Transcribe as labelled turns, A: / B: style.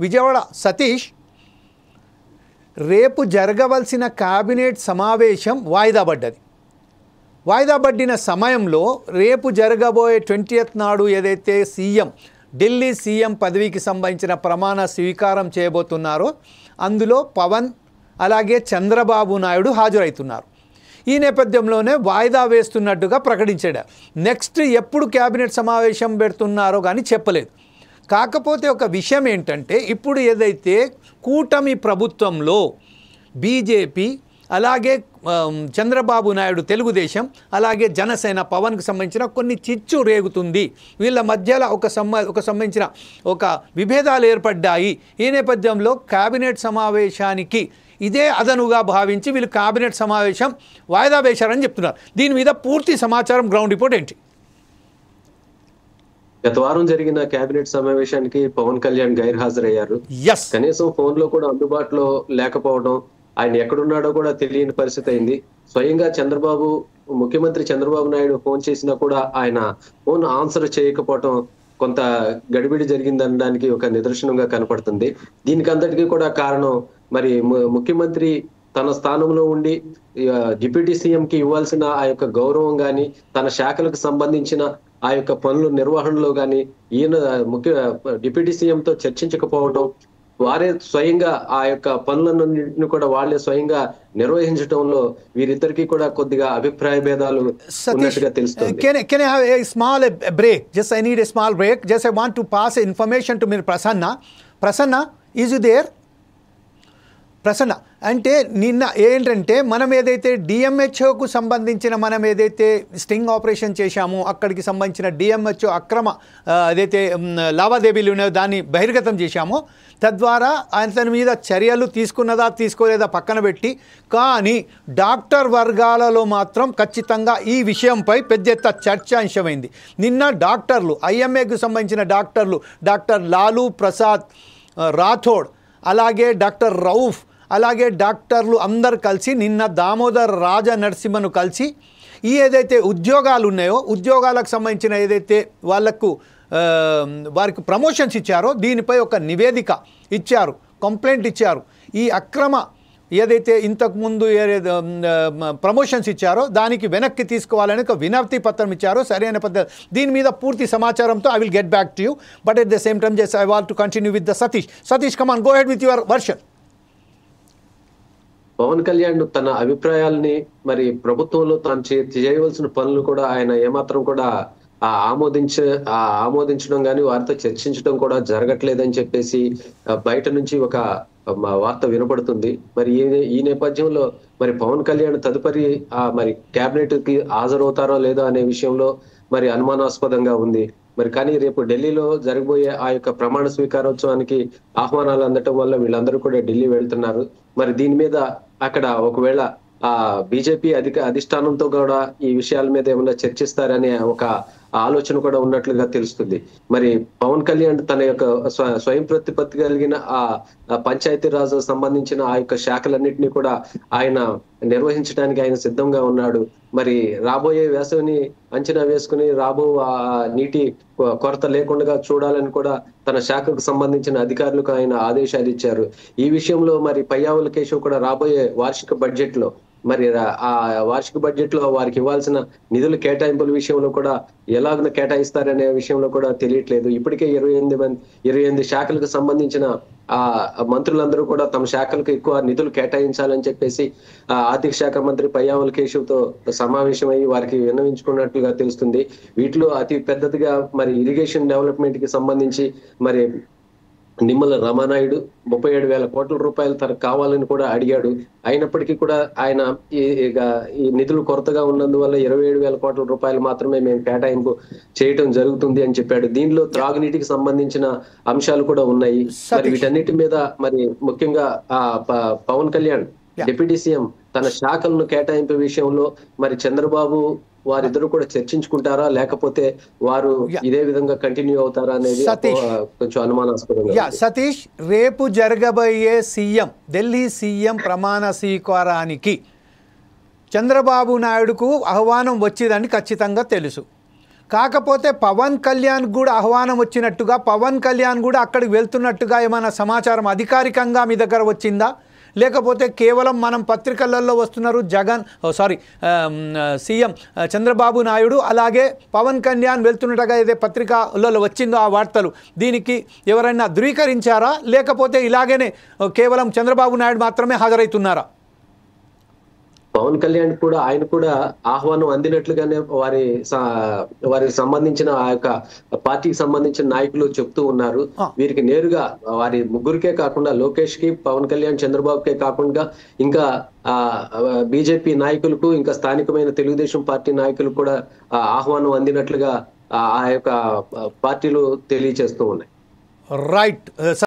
A: విజయవాడ సతీష్, రేపు జరగవలసిన కేబినెట్ సమావేశం వాయిదా పడ్డది. వాయిదా పడిన సమయంలో రేపు జరగబోయే 20th నాడు ఏదైతే ఢిల్లీ సీఎం పదవికి సంబంధించిన ప్రమాణ స్వీకారం చేయబోతున్నారో అందులో పవన్ అలాగే చంద్రబాబు నాయుడు హాజరవుతున్నారు. ఈ నేపథ్యంలోనే వాయిదా వేస్తున్నట్టుగా ప్రకటించాడు. నెక్స్ట్ ఎప్పుడు కేబినెట్ సమావేశం పెడుతున్నారో కానీ చెప్పలేదు. కాకపోతే ఒక విషయం ఏంటంటే, ఇప్పుడు ఏదైతే కూటమి ప్రభుత్వంలో బీజేపీ అలాగే చంద్రబాబు నాయుడు తెలుగుదేశం అలాగే జనసేన పవన్కు సంబంధించిన కొన్ని చిచ్చు రేగుతుంది. వీళ్ళ మధ్యలో సంబంధించిన ఒక విభేదాలు ఏర్పడ్డాయి. ఈ నేపథ్యంలో కేబినెట్ సమావేశానికి ఇదే అదనుగా భావించి వీళ్ళు కేబినెట్ సమావేశం వాయిదా వేశారని చెప్తున్నారు. దీని మీద పూర్తి సమాచారం, గ్రౌండ్ రిపోర్ట్ ఏంటి?
B: గత వారం జరిగిన కేబినెట్ సమావేశానికి పవన్ కళ్యాణ్ గైర్హాజరయ్యారు. కనీసం ఫోన్ లో కూడా అందుబాటులో లేకపోవడం, ఆయన ఎక్కడున్నాడో కూడా తెలియని పరిస్థితి అయింది. స్వయంగా ముఖ్యమంత్రి చంద్రబాబు నాయుడు ఫోన్ చేసినా కూడా ఆయన ఫోన్ ఆన్సర్ చేయకపోవటం కొంత గడిబిడి జరిగిందనడానికి ఒక నిదర్శనంగా కనపడుతుంది. దీనికి అంతటికీ కూడా కారణం మరి ముఖ్యమంత్రి తన స్థానంలో ఉండి డిప్యూటీ సీఎం కి ఇవ్వాల్సిన ఆ యొక్క గౌరవం గాని, తన శాఖలకు సంబంధించిన ఆ యొక్క పనుల నిర్వహణలో గాని ఈయన డిప్యూటీ సీఎం తో చర్చించకపోవడం, వారే స్వయంగా ఆ యొక్క పనులన్నింటినీ కూడా వాళ్ళే స్వయంగా నిర్వహించడంలో వీరిద్దరికి కూడా కొద్దిగా అభిప్రాయ భేదాలు ఉన్నట్టుగా తెలుస్తుంది.
A: Can I have a small break? Just I need a small break. Just I want to pass information to Mir Prasanna. Prasanna, is you there? Prasanna, అంటే నిన్న ఏంటంటే మనం ఏదైతే డిఎంహెచ్ఓకు సంబంధించిన మనం ఏదైతే స్టింగ్ ఆపరేషన్ చేశామో అక్కడికి సంబంధించిన డిఎంహెచ్ఓ అక్రమ ఏదైతే లావాదేవీలు ఉన్నాయో దాన్ని బహిర్గతం చేశామో, తద్వారా అతని మీద చర్యలు తీసుకున్నదా తీసుకోలేదా పక్కన పెట్టి, కానీ డాక్టర్ వర్గాలలో మాత్రం ఖచ్చితంగా ఈ విషయంపై పెద్ద ఎత్తున చర్చాంశమైంది. నిన్న డాక్టర్లు, ఐఎంఏకు సంబంధించిన డాక్టర్లు, డాక్టర్ లాలూ ప్రసాద్ రాథోడ్ అలాగే డాక్టర్ రౌఫ్ అలాగే డాక్టర్లు అందరు కలిసి నిన్న దామోదర్ రాజ నరసింహను కలిసి ఈ ఏదైతే ఉద్యోగాలు ఉన్నాయో ఉద్యోగాలకు సంబంధించిన ఏదైతే వారికి ప్రమోషన్స్ ఇచ్చారో దీనిపై ఒక నివేదిక ఇచ్చారు, కంప్లైంట్ ఇచ్చారు. ఈ అక్రమ ఏదైతే ఇంతకుముందు ప్రమోషన్స్ ఇచ్చారో దానికి వెనక్కి తీసుకోవాలని ఒక వినతి పత్రం ఇచ్చారో సరైన పద్ధతి. దీని మీద పూర్తి సమాచారంతో I will get back to you, but at the same time just I want to continue with the Satish. Satish, come on, go ahead with your version.
B: Pavan Kalyan తన అభిప్రాయాల్ని మరి ప్రభుత్వంలో తాను చేయవలసిన పనులు కూడా ఆయన ఏమాత్రం కూడా ఆమోదించడం కానీ వారితో చర్చించడం కూడా జరగట్లేదని చెప్పేసి బయట నుంచి ఒక వార్త వినపడుతుంది. మరి ఈ నేపథ్యంలో మరి పవన్ కళ్యాణ్ తదుపరి మరి కేబినెట్ కి హాజరవుతారో లేదో అనే విషయంలో మరి అనుమానాస్పదంగా ఉంది. మరి కానీ రేపు ఢిల్లీలో జరగబోయే ఆ యొక్క ప్రమాణ స్వీకారోత్సవానికి ఆహ్వానాలు అందటం వల్ల వీళ్ళందరూ కూడా ఢిల్లీ వెళ్తున్నారు. మరి దీని మీద అక్కడ ఒకవేళ బీజేపీ అధిష్టానంతో కూడా ఈ విషయాల మీద ఏమైనా చర్చిస్తారనే ఒక ఆలోచన కూడా ఉన్నట్లుగా తెలుస్తుంది. మరి పవన్ కళ్యాణ్ తన యొక్క స్వయం ప్రతిపత్తి కలిగిన ఆ పంచాయతీరాజ్ సంబంధించిన ఆ యొక్క శాఖలన్నింటినీ కూడా ఆయన నిర్వహించడానికి ఆయన సిద్ధంగా ఉన్నాడు. మరి రాబోయే వేసవిని అంచనా వేసుకుని నీటి కొరత లేకుండా చూడాలని కూడా తన శాఖకు సంబంధించిన అధికారులకు ఆయన ఆదేశాలు ఇచ్చారు. ఈ విషయంలో మరి పయ్యావుల కేశవ్ కూడా రాబోయే వార్షిక బడ్జెట్ లో మరి ఆ వార్షిక బడ్జెట్ లో వారికి ఇవ్వాల్సిన నిధుల కేటాయింపుల విషయంలో కూడా ఎలాగ కేటాయిస్తారనే విషయంలో కూడా తెలియట్లేదు. ఇప్పటికే 28 శాఖలకు సంబంధించిన మంత్రులందరూ కూడా తమ శాఖలకు ఎక్కువ నిధులు కేటాయించాలని చెప్పేసి ఆర్థిక శాఖ మంత్రి పయ్యావుల కేశవ్ తో సమావేశమయ్యి వారికి విన్నవించుకున్నట్లుగా తెలుస్తుంది. వీటిలో అతి పెద్దదిగా మరి ఇరిగేషన్ డెవలప్మెంట్ కి సంబంధించి మరి నిమ్మల రామానాయుడు 37,000 కోట్ల రూపాయలు తనకు కావాలని కూడా అడిగాడు. అయినప్పటికీ కూడా ఆయన ఈ నిధులు కొరతగా ఉన్నందువల్ల 27,000 కోట్ల రూపాయలు మాత్రమే మేము కేటాయింపు చేయటం జరుగుతుంది అని చెప్పాడు. దీనిలో త్రాగునీటికి సంబంధించిన అంశాలు కూడా ఉన్నాయి. మరి వీటన్నిటి మీద మరి ముఖ్యంగా పవన్ కళ్యాణ్ డిప్యూటీ సీఎం తన శాఖలను కేటాయింపు విషయంలో మరి చంద్రబాబు వారిద్దరు కూడా చర్చించుకుంటారా, లేకపోతే వారు ఇదే విధంగా కంటిన్యూ అవుతారా అనేది కొంచెం అనుమానాస్పదంగా.
A: సతీష్, రేపు జరగబోయే ఢిల్లీ సీఎం ప్రమాణ స్వీకారానికి చంద్రబాబు నాయుడుకు ఆహ్వానం వచ్చిందని ఖచ్చితంగా తెలుసు. కాకపోతే పవన్ కళ్యాణ్ కూడా ఆహ్వానం వచ్చినట్టుగా, పవన్ కళ్యాణ్ కూడా అక్కడికి వెళ్తున్నట్టుగా ఏమైనా సమాచారం అధికారికంగా మీ దగ్గర వచ్చిందా? లేకపోతే కేవలం మనం పత్రికలలో వస్తున్నారు సీఎం చంద్రబాబు నాయుడు అలాగే పవన్ కళ్యాణ్ వెళ్తున్నట్టుగా ఏదే పత్రికలలో వచ్చిందో ఆ వార్తలు, దీనికి ఎవరైనా ధృవీకరించారా? లేకపోతే ఇలాగనే కేవలం చంద్రబాబు నాయుడు మాత్రమే హాజరవుతున్నారా?
B: పవన్ కళ్యాణ్ కూడా ఆయన కూడా ఆహ్వానం అందినట్లుగానే వారికి సంబంధించిన ఆ యొక్క పార్టీకి సంబంధించిన నాయకులు చెప్తూ ఉన్నారు. వీరికి నేరుగా వారి ముగ్గురికే కాకుండా లోకేష్ కి, పవన్ కళ్యాణ్, చంద్రబాబుకే కాకుండా ఇంకా బీజేపీ నాయకులకు, ఇంకా స్థానికమైన తెలుగుదేశం పార్టీ నాయకులకు కూడా ఆహ్వానం అందినట్లుగా ఆ యొక్క పార్టీలు తెలియజేస్తూ ఉన్నాయి.
A: రైట్.